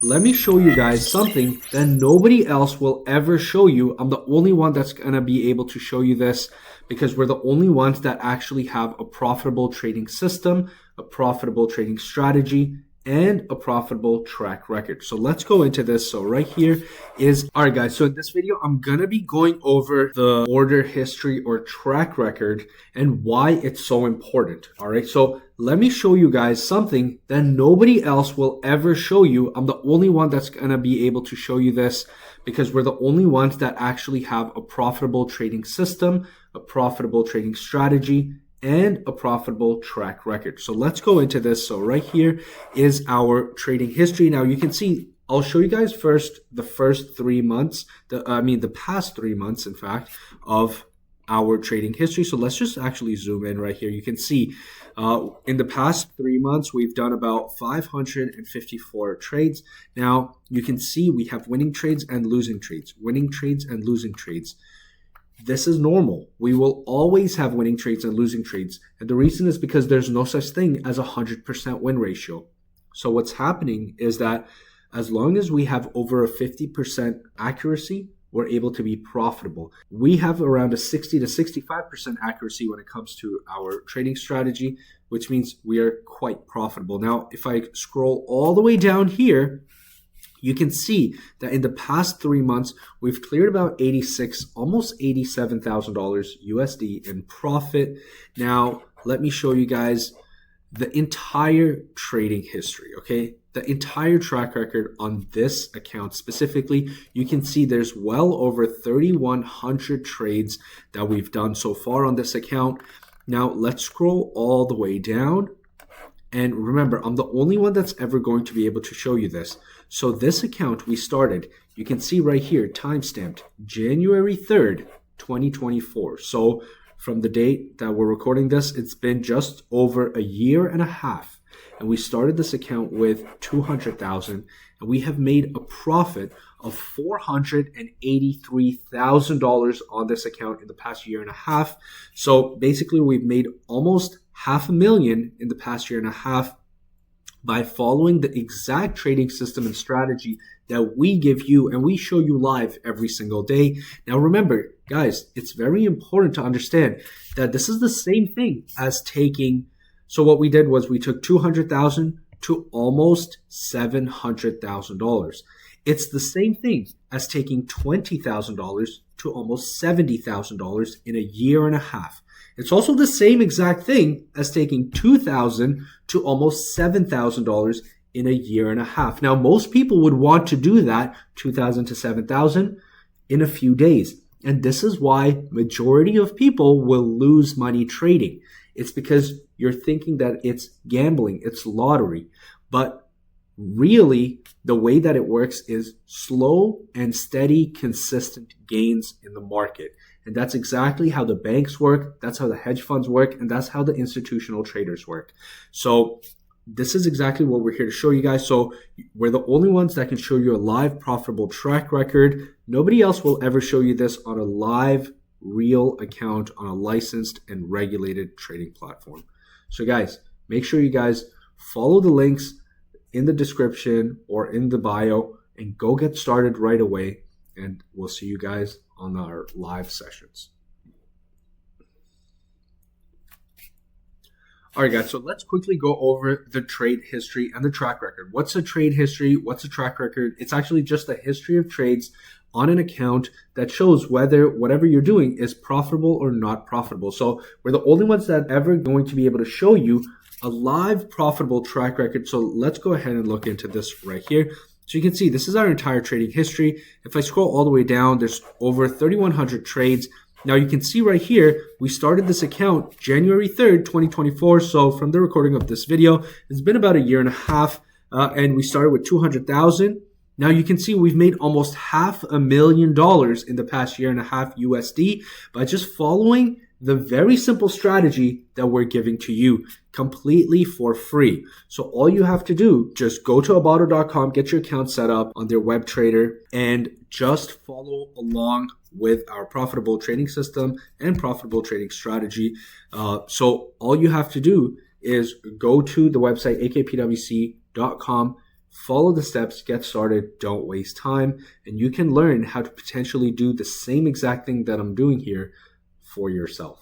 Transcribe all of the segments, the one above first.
Let me show you guys something that nobody else will ever show you. I'm the only one that's going to be able to show you this because we're the only ones that actually have a profitable trading system, a profitable trading strategy, and a profitable track record. So let's go into this. So right here is, all right guys, so in this video, I'm gonna be going over the order history or track record and why it's so important. All right, so let me show you guys something that nobody else will ever show you. I'm the only one that's gonna be able to show you this because we're the only ones that actually have a profitable trading system, a profitable trading strategy, and a profitable track record. So let's go into this. So right here is our trading history. Now you can see, I'll show you guys first the first 3 months, the past 3 months, in fact, of our trading history. So let's just actually zoom in right here. You can see in the past 3 months, we've done about 554 trades. Now you can see we have winning trades and losing trades, winning trades and losing trades. This is normal. We will always have winning trades and losing trades. And the reason is because there's no such thing as a 100% win ratio. So what's happening is that as long as we have over a 50% accuracy, we're able to be profitable. We have around a 60 to 65% accuracy when it comes to our trading strategy, which means we are quite profitable. Now, if I scroll all the way down here, you can see that in the past 3 months, we've cleared about almost $87,000 USD in profit. Now, let me show you guys the entire trading history, okay? The entire track record on this account specifically. You can see there's well over 3,100 trades that we've done so far on this account. Now, let's scroll all the way down. And remember, I'm the only one that's ever going to be able to show you this. So this account we started, you can see right here, timestamped January 3rd, 2024. So from the date that we're recording this, it's been just over a year and a half. And we started this account with $200,000, and we have made a profit of $483,000 on this account in the past year and a half. So basically, we've made almost $500,000 in the past year and a half by following the exact trading system and strategy that we give you and we show you live every single day. Now remember, guys, it's very important to understand that this is the same thing as taking, so what we did was we took $200,000 to almost $700,000. It's the same thing as taking $20,000 to almost $70,000 in a year and a half. It's also the same exact thing as taking $2,000 to almost $7,000 in a year and a half. Now, most people would want to do that, $2,000 to $7,000, in a few days. And this is why majority of people will lose money trading. It's because you're thinking that it's gambling, it's lottery. But really, the way that it works is slow and steady, consistent gains in the market. And that's exactly how the banks work, that's how the hedge funds work, and that's how the institutional traders work. So this is exactly what we're here to show you guys. So we're the only ones that can show you a live profitable track record. Nobody else will ever show you this on a live, real account on a licensed and regulated trading platform. So guys, make sure you guys follow the links in the description or in the bio and go get started right away. And we'll see you guys on our live sessions. All right, guys, so let's quickly go over the trade history and the track record. What's a trade history? What's a track record? It's actually just a history of trades on an account that shows whether whatever you're doing is profitable or not profitable. So we're the only ones that ever going to be able to show you a live profitable track record. So let's go ahead and look into this right here. So you can see this is our entire trading history. If I scroll all the way down, there's over 3,100 trades. Now you can see right here, we started this account January 3rd, 2024. So from the recording of this video, it's been about a year and a half, and we started with 200,000. Now you can see we've made almost $500,000 in the past year and a half USD by just following the very simple strategy that we're giving to you completely for free. So all you have to do, just go to Abbado.com, get your account set up on their web trader, and just follow along with our profitable trading system and profitable trading strategy. So all you have to do is go to the website akpwc.com, Follow the steps, get started, don't waste time, and you can learn how to potentially do the same exact thing that I'm doing here for yourself.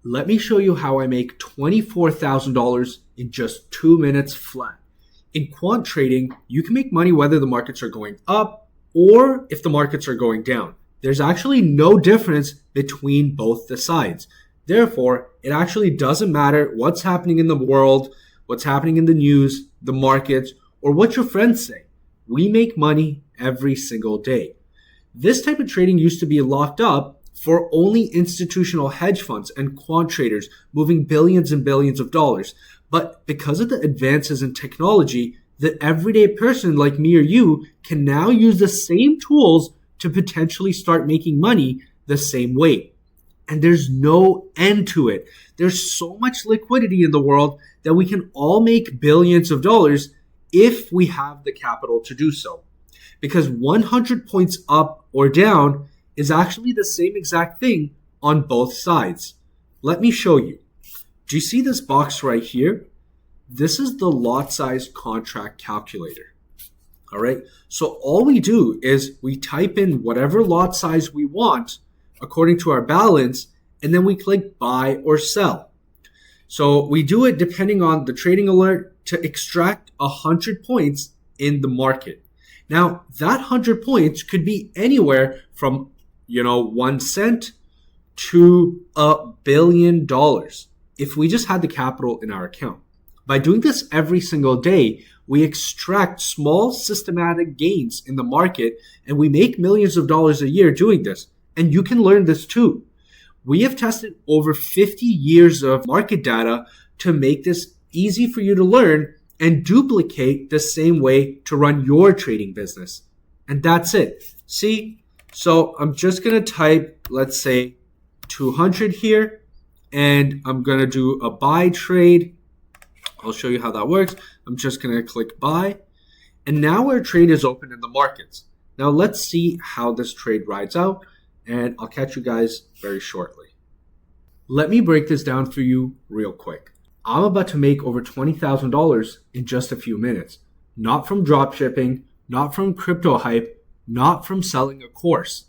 Let me show you how I make $24,000 in just 2 minutes flat. In quant trading, you can make money whether the markets are going up or if the markets are going down. There's actually no difference between both the sides. Therefore, it actually doesn't matter what's happening in the world, what's happening in the news, the markets, or what your friends say. We make money every single day. This type of trading used to be locked up for only institutional hedge funds and quant traders moving billions and billions of dollars. But because of the advances in technology, the everyday person like me or you can now use the same tools to potentially start making money the same way. And there's no end to it. There's so much liquidity in the world that we can all make billions of dollars if we have the capital to do so. Because 100 points up or down is actually the same exact thing on both sides. Let me show you. Do you see this box right here? This is the lot size contract calculator. All right. So all we do is we type in whatever lot size we want according to our balance, and then we click buy or sell. So we do it depending on the trading alert to extract 100 points in the market. Now, that 100 points could be anywhere from, 1 cent to $1 billion if we just had the capital in our account. By doing this every single day, we extract small systematic gains in the market, and we make millions of dollars a year doing this. And you can learn this too. We have tested over 50 years of market data to make this easy for you to learn and duplicate the same way to run your trading business. And that's it. See? So I'm just going to type, let's say, 200 here, and I'm going to do a buy trade. I'll show you how that works. I'm just going to click buy. And now our trade is open in the markets. Now let's see how this trade rides out, and I'll catch you guys very shortly. Let me break this down for you real quick. I'm about to make over $20,000 in just a few minutes. Not from drop shipping, not from crypto hype, not from selling a course.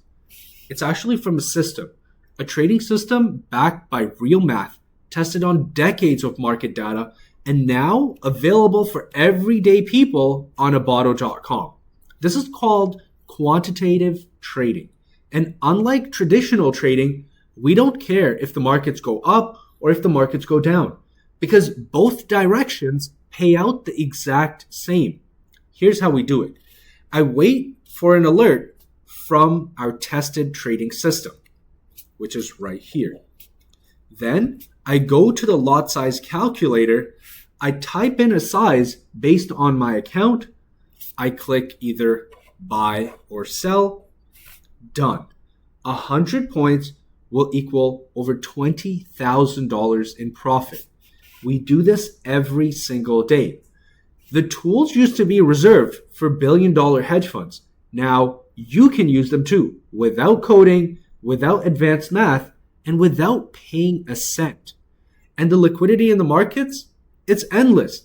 It's actually from a system, a trading system backed by real math, tested on decades of market data, and now available for everyday people on Abbado.com. This is called quantitative trading. And unlike traditional trading, we don't care if the markets go up or if the markets go down, because both directions pay out the exact same. Here's how we do it. I wait for an alert from our tested trading system, which is right here. Then I go to the lot size calculator. I type in a size based on my account. I click either buy or sell. Done. 100 points will equal over $20,000 in profit. We do this every single day. The tools used to be reserved for billion-dollar hedge funds. Now you can use them too, without coding, without advanced math, and without paying a cent. And the liquidity in the markets, it's endless.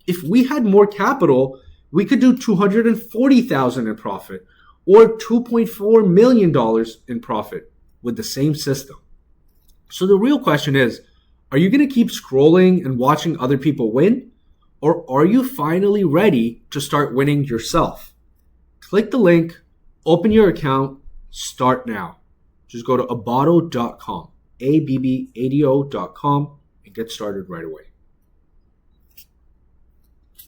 If we had more capital, we could do $240,000 in profit or $2.4 million in profit with the same system. So the real question is, are you going to keep scrolling and watching other people win? Or are you finally ready to start winning yourself? Click the link, open your account, start now. Just go to abbado.com, Abbado.com, and get started right away.